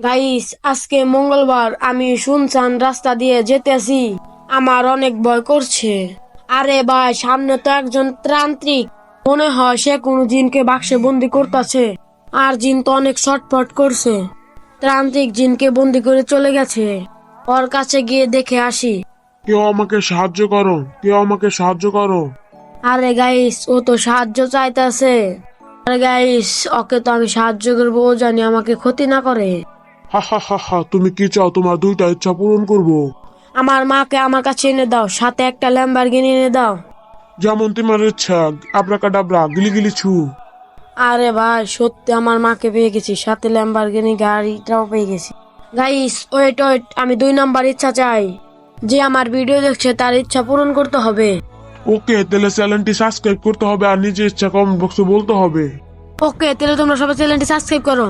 Guys, আজকে মঙ্গলবার, আমি শুনশান রাস্তা দিয়ে যেতেছি। আমার অনেক ভয় করছে। আরে ভাই, সামনে তো একজন তান্ত্রিক। মনে হয় সে কোনো জিনকে বাক্সে বন্দি করতেছে। আর জিন তো অনেক ছটফট করছে। তান্ত্রিক জিনকে বন্দি করে চলে গেছে। ওর কাছে গিয়ে দেখে আসি। কেউ আমাকে সাহায্য করো, কেউ আমাকে সাহায্য করো। আরে গাইস, ও তো সাহায্য চাইতেছে। আরে গাইস, ওকে তো আমি সাহায্য করবো, ও জানি আমাকে ক্ষতি না করে। হা হা হা হা, তুমি কি চাও? তোমার দুইটা ইচ্ছা পূরণ করব। আমার মাকে আমার কাছে এনে দাও, সাথে একটা ল্যাম্বরগিনি এনে দাও। যেমন তোমার ইচ্ছা। আব্রাকাডাব্রা, গিলি গিলি ছু। আরে ভাই, সত্যি আমার মাকে পেয়ে গেছি, সাথে ল্যাম্বরগিনি গাড়িটাও পেয়ে গেছি। গাইস, ওয়েট ওয়েট, আমি 2 নাম্বার ইচ্ছা চাই। যে আমার ভিডিও দেখছে তার ইচ্ছা পূরণ করতে হবে। ওকে, তাহলে চ্যানেলটি সাবস্ক্রাইব করতে হবে আর নিজের ইচ্ছা কমেন্ট বক্সে বলতে হবে। ওকে, তাহলে তোমরা সবাই চ্যানেলটি সাবস্ক্রাইব করো।